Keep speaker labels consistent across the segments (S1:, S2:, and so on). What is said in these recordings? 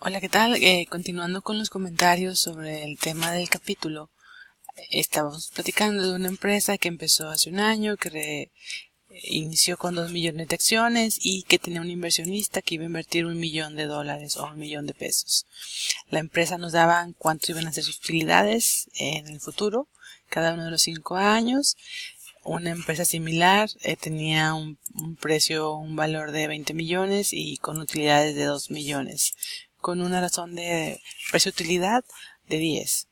S1: Hola, ¿qué tal? Continuando con los comentarios sobre el tema del capítulo, estábamos platicando de una empresa que empezó hace un año, que inició con 2 millones de acciones y que tenía un inversionista que iba a invertir $1 millón o $1 millón. La empresa nos daba cuánto iban a ser sus utilidades en el futuro, cada uno de los 5 años. Una empresa similar tenía un valor de 20 millones y con utilidades de 2 millones, con una razón de precio-utilidad de 10.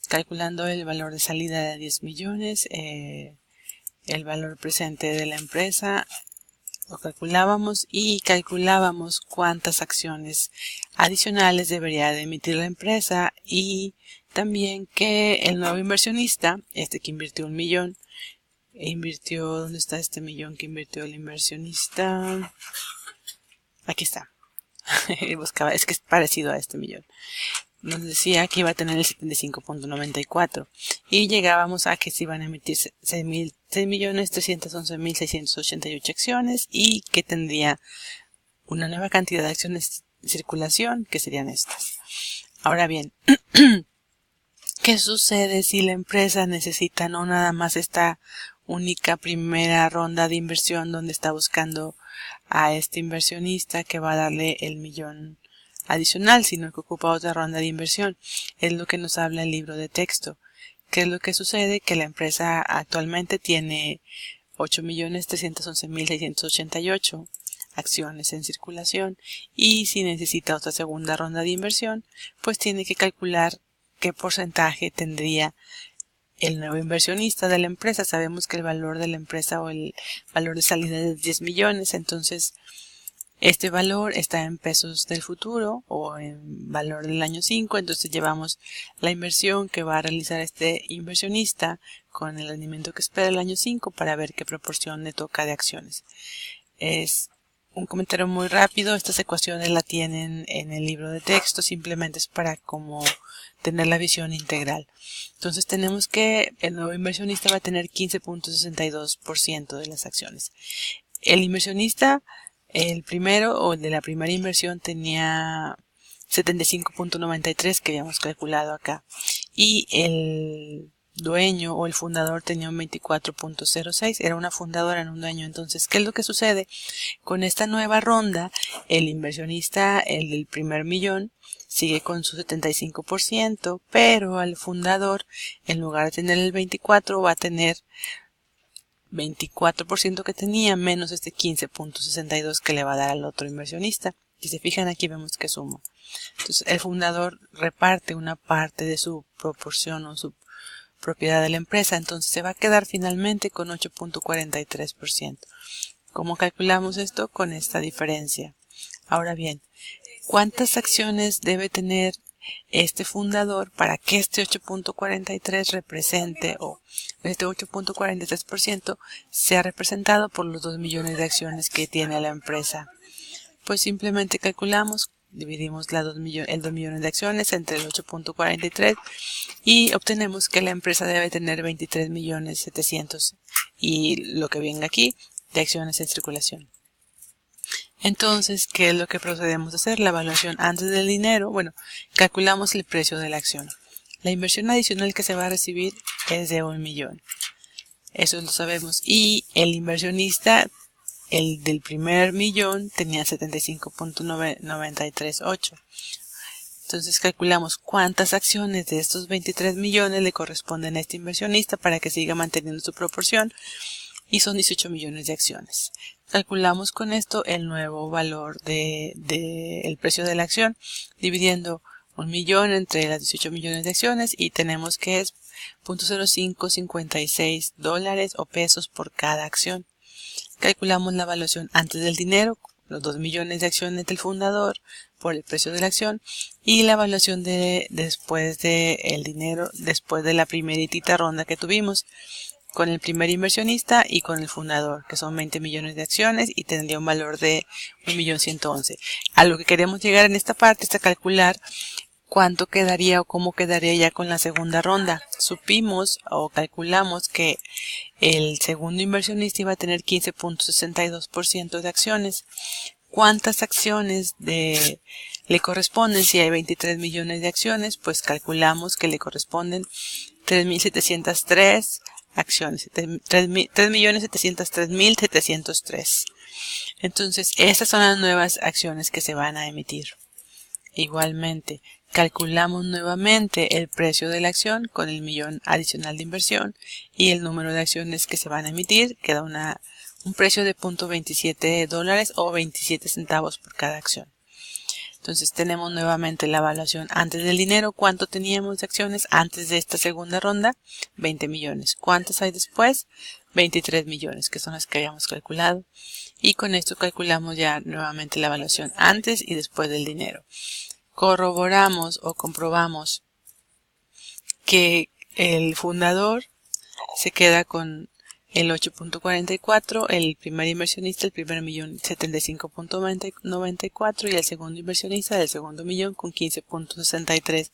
S1: Calculando el valor de salida de 10 millones, el valor presente de la empresa lo calculábamos y calculábamos cuántas acciones adicionales debería de emitir la empresa y también que el nuevo inversionista, que invirtió $1 millón, ¿dónde está este millón que invirtió el inversionista? Aquí está. Buscaba, es que es parecido a este millón. Nos decía que iba a tener el 75.94 y llegábamos a que se iban a emitir 6.311.688 acciones y que tendría una nueva cantidad de acciones en circulación, que serían estas. Ahora bien, ¿qué sucede si la empresa necesita no nada más esta única primera ronda de inversión donde está buscando a este inversionista que va a darle el millón adicional, sino que ocupa otra ronda de inversión? Es lo que nos habla el libro de texto. ¿Qué es lo que sucede? Que la empresa actualmente tiene 8.311.688 acciones en circulación y si necesita otra segunda ronda de inversión, pues tiene que calcular qué porcentaje tendría el nuevo inversionista de la empresa. Sabemos que el valor de la empresa o el valor de salida es de 10 millones, entonces este valor está en pesos del futuro o en valor del año 5, entonces llevamos la inversión que va a realizar este inversionista con el rendimiento que espera el año 5 para ver qué proporción le toca de acciones. Es un comentario muy rápido, estas ecuaciones la tienen en el libro de texto, simplemente es para como tener la visión integral. Entonces tenemos que el nuevo inversionista va a tener 15.62% de las acciones. El inversionista, el primero o el de la primera inversión, tenía 75.93 que habíamos calculado acá y el dueño o el fundador tenía un 24.06, era una fundadora en un dueño. Entonces, ¿qué es lo que sucede? Con esta nueva ronda, el inversionista, el del primer millón, sigue con su 75%, pero al fundador, en lugar de tener el 24, va a tener 24% que tenía menos este 15.62 que le va a dar al otro inversionista. Si se fijan aquí vemos que suma. Entonces el fundador reparte una parte de su proporción o su propiedad de la empresa, entonces se va a quedar finalmente con 8.43%. ¿Cómo calculamos esto? Con esta diferencia. Ahora bien, ¿cuántas acciones debe tener este fundador para que este 8.43 represente o este 8.43% sea representado por los 2 millones de acciones que tiene la empresa? Pues simplemente calculamos, dividimos el 2 millones de acciones entre el 8.43 y obtenemos que la empresa debe tener 23.700.000 y lo que venga aquí de acciones en circulación. Entonces, ¿qué es lo que procedemos a hacer? La evaluación antes del dinero. Bueno, calculamos el precio de la acción. La inversión adicional que se va a recibir es de 1 millón. Eso lo sabemos. Y el inversionista, el del primer millón, tenía 75.938. Entonces calculamos cuántas acciones de estos 23 millones le corresponden a este inversionista para que siga manteniendo su proporción. Y son 18 millones de acciones. Calculamos con esto el nuevo valor el precio de la acción, dividiendo 1 millón entre las 18 millones de acciones y tenemos que es $0.0556 o pesos por cada acción. Calculamos la evaluación antes del dinero, los 2 millones de acciones del fundador por el precio de la acción y la evaluación después del dinero, después de la primeritita ronda que tuvimos con el primer inversionista y con el fundador, que son 20 millones de acciones y tendría un valor de 1.111.000. A lo que queremos llegar en esta parte es a calcular cuánto quedaría o cómo quedaría ya con la segunda ronda. Supimos o calculamos que el segundo inversionista iba a tener 15.62% de acciones. ¿Cuántas acciones de le corresponden, si hay 23 millones de acciones, pues calculamos que le corresponden 3.703 acciones, 3.703.703. Entonces, estas son las nuevas acciones que se van a emitir. Igualmente, calculamos nuevamente el precio de la acción con el millón adicional de inversión y el número de acciones que se van a emitir. Queda un precio de $0.27 o 27 centavos por cada acción. Entonces tenemos nuevamente la evaluación antes del dinero. ¿Cuánto teníamos de acciones antes de esta segunda ronda? 20 millones. ¿Cuántas hay después? 23 millones, que son las que habíamos calculado. Y con esto calculamos ya nuevamente la evaluación antes y después del dinero. Corroboramos o comprobamos que el fundador se queda con el 8.44, el primer inversionista el primer millón 75.94 y el segundo inversionista del segundo millón con 15.63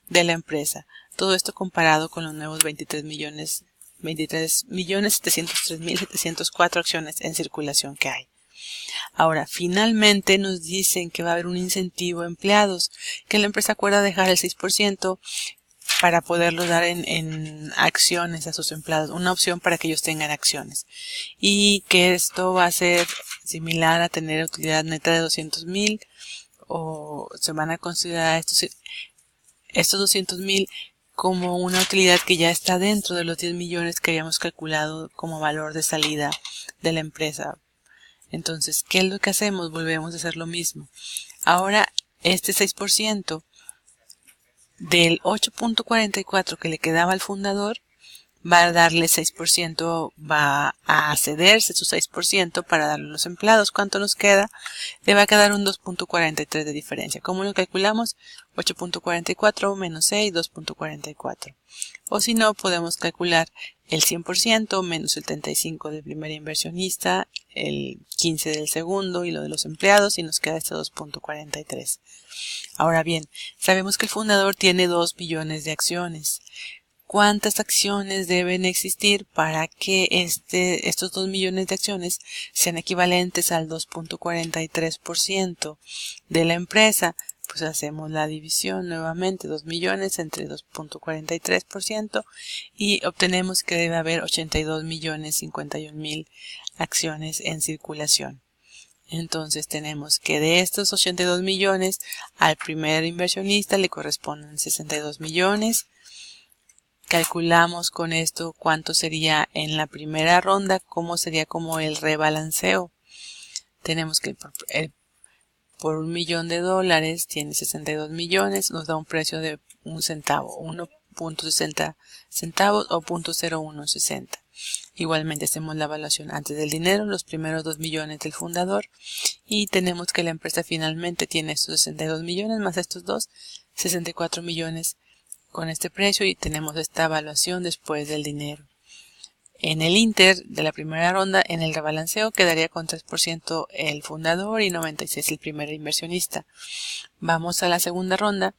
S1: de la empresa. Todo esto comparado con los nuevos 23.703.704 acciones en circulación que hay. Ahora, finalmente nos dicen que va a haber un incentivo a empleados, que la empresa acuerda dejar el 6% para poderlo dar en acciones a sus empleados, una opción para que ellos tengan acciones. Y que esto va a ser similar a tener utilidad neta de 200,000, o se van a considerar estos 200,000 como una utilidad que ya está dentro de los 10 millones que habíamos calculado como valor de salida de la empresa. Entonces, ¿qué es lo que hacemos? Volvemos a hacer lo mismo. Ahora, este 6% del 8.44 que le quedaba al fundador va a darle 6%, va a cederse su 6% para darle a los empleados. ¿Cuánto nos queda? Le va a quedar un 2.43 de diferencia. ¿Cómo lo calculamos? 8.44 menos 6, 2.44. O si no, podemos calcular el 100% menos el 35 del primer inversionista, el 15 del segundo y lo de los empleados, y nos queda este 2.43. Ahora bien, sabemos que el fundador tiene 2 millones de acciones. ¿Cuántas acciones deben existir para que estos 2 millones de acciones sean equivalentes al 2.43% de la empresa? Pues hacemos la división nuevamente, 2 millones entre 2.43% y obtenemos que debe haber 82.051.000 acciones en circulación. Entonces tenemos que de estos 82 millones al primer inversionista le corresponden 62 millones. Calculamos con esto cuánto sería en la primera ronda, cómo sería como el rebalanceo. Tenemos que por $1 millón tiene 62 millones, nos da un precio de un centavo, 1.60 centavos o 0.0160. Igualmente hacemos la evaluación antes del dinero, los primeros 2 millones del fundador, y tenemos que la empresa finalmente tiene estos 62 millones más estos 64 millones con este precio, y tenemos esta evaluación después del dinero. En el Inter de la primera ronda, en el rebalanceo, quedaría con 3% el fundador y 96% el primer inversionista. Vamos a la segunda ronda,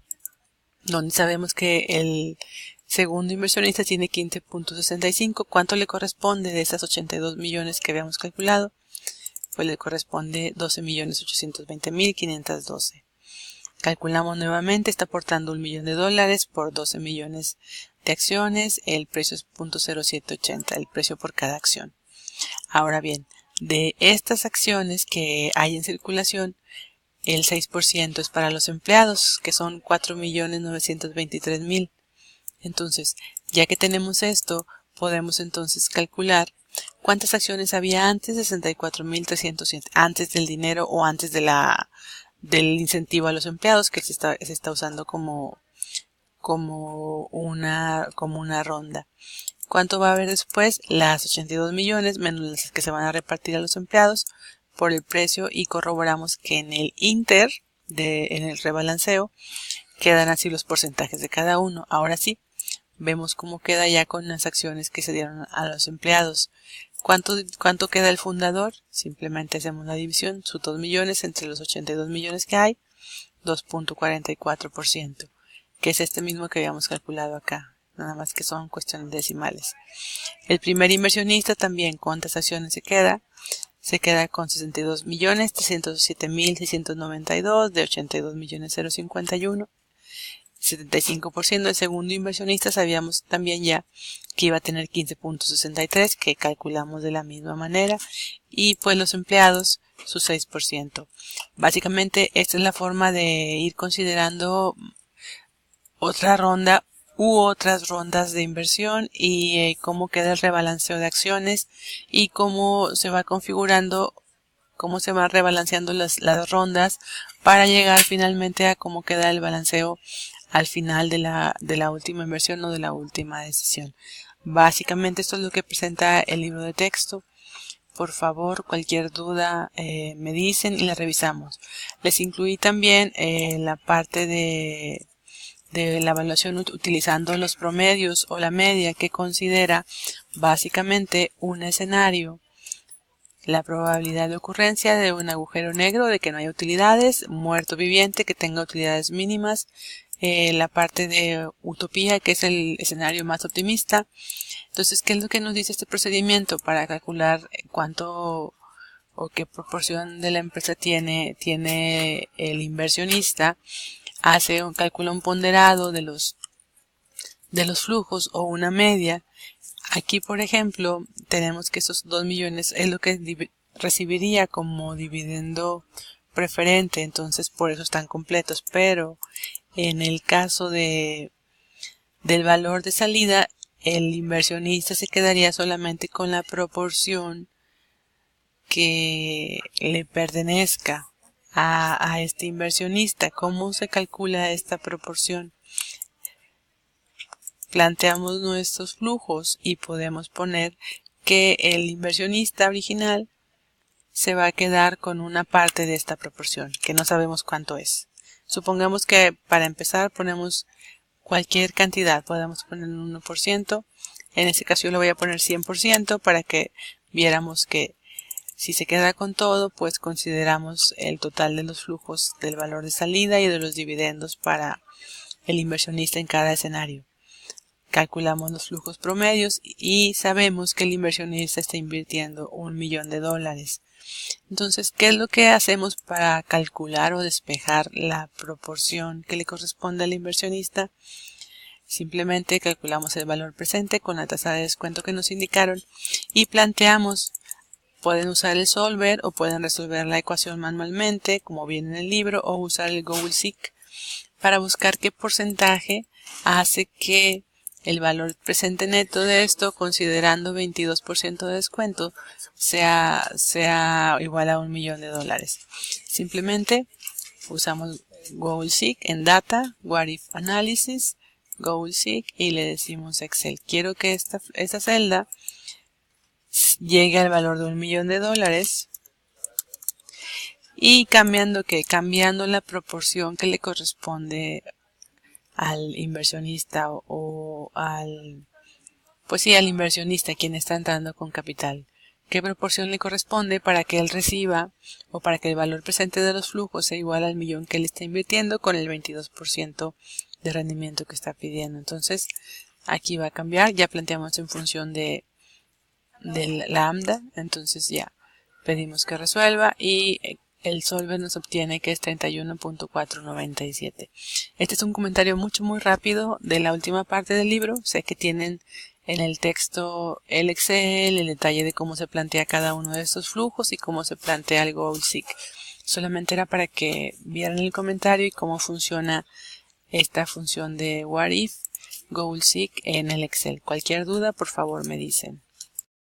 S1: donde sabemos que el segundo inversionista tiene 15.65. ¿Cuánto le corresponde de esas 82 millones que habíamos calculado? Pues le corresponde 12.820.512. Calculamos nuevamente, está aportando $1 millón por 12 millones de acciones, el precio es 0.0780, el precio por cada acción. Ahora bien, de estas acciones que hay en circulación, el 6% es para los empleados, que son 4.923.000. Entonces, ya que tenemos esto, podemos entonces calcular cuántas acciones había antes, 64.300, antes del dinero o antes del incentivo a los empleados, que se está usando como una ronda. ¿Cuánto va a haber después? Las 82 millones menos las que se van a repartir a los empleados por el precio, y corroboramos que en el Inter, en el rebalanceo, quedan así los porcentajes de cada uno. Ahora sí, vemos cómo queda ya con las acciones que se dieron a los empleados. ¿Cuánto queda el fundador? Simplemente hacemos la división, sus 2 millones entre los 82 millones que hay, 2.44%, que es este mismo que habíamos calculado acá, nada más que son cuestiones decimales. El primer inversionista también, ¿cuántas acciones se queda? se queda con 62.307.692 de 82.051.051. 75%. El segundo inversionista sabíamos también ya que iba a tener 15.63, que calculamos de la misma manera, y pues los empleados su 6%. Básicamente esta es la forma de ir considerando otra ronda u otras rondas de inversión y cómo queda el rebalanceo de acciones y cómo se va configurando, cómo se van rebalanceando las rondas para llegar finalmente a cómo queda el balanceo al final de la última inversión o de la última decisión. Básicamente esto es lo que presenta el libro de texto. Por favor, cualquier duda me dicen y la revisamos. Les incluí también la parte de la evaluación utilizando los promedios o la media, que considera básicamente un escenario, la probabilidad de ocurrencia de un agujero negro, de que no haya utilidades, muerto viviente, que tenga utilidades mínimas, la parte de utopía, que es el escenario más optimista. Entonces, ¿qué es lo que nos dice este procedimiento para calcular cuánto o qué proporción de la empresa tiene el inversionista? Hace un ponderado de los flujos o una media. Aquí, por ejemplo, tenemos que esos 2 millones es lo que recibiría como dividendo preferente, entonces por eso están completos. Pero en el caso del valor de salida, el inversionista se quedaría solamente con la proporción que le pertenezca a este inversionista. ¿Cómo se calcula esta proporción? Planteamos nuestros flujos y podemos poner que el inversionista original se va a quedar con una parte de esta proporción, que no sabemos cuánto es. Supongamos que para empezar ponemos cualquier cantidad, podemos poner un 1%, en este caso yo le voy a poner 100% para que viéramos que si se queda con todo, pues consideramos el total de los flujos del valor de salida y de los dividendos para el inversionista en cada escenario. Calculamos los flujos promedios y sabemos que el inversionista está invirtiendo $1 millón. Entonces, ¿qué es lo que hacemos para calcular o despejar la proporción que le corresponde al inversionista? Simplemente calculamos el valor presente con la tasa de descuento que nos indicaron y planteamos. Pueden usar el solver o pueden resolver la ecuación manualmente, como viene en el libro, o usar el Google Seek para buscar qué porcentaje hace que el valor presente neto de esto, considerando 22% de descuento, sea igual a $1 millón. Simplemente usamos Google Seek en Data, What If Analysis, Google Seek, y le decimos Excel. Quiero que esta celda llegue al valor de $1 millón y cambiando la proporción que le corresponde al inversionista o al inversionista, quien está entrando con capital. ¿Qué proporción le corresponde para que él reciba o para que el valor presente de los flujos sea igual al millón que él está invirtiendo con el 22% de rendimiento que está pidiendo? Entonces, aquí va a cambiar. Ya planteamos en función del lambda, entonces ya pedimos que resuelva y el solver nos obtiene que es 31.497. Este es un comentario muy rápido de la última parte del libro. Sé que tienen en el texto el Excel, el detalle de cómo se plantea cada uno de estos flujos y cómo se plantea el Google Seek. Solamente era para que vieran el comentario y cómo funciona esta función de What If, Google Seek en el Excel. Cualquier duda, por favor me dicen.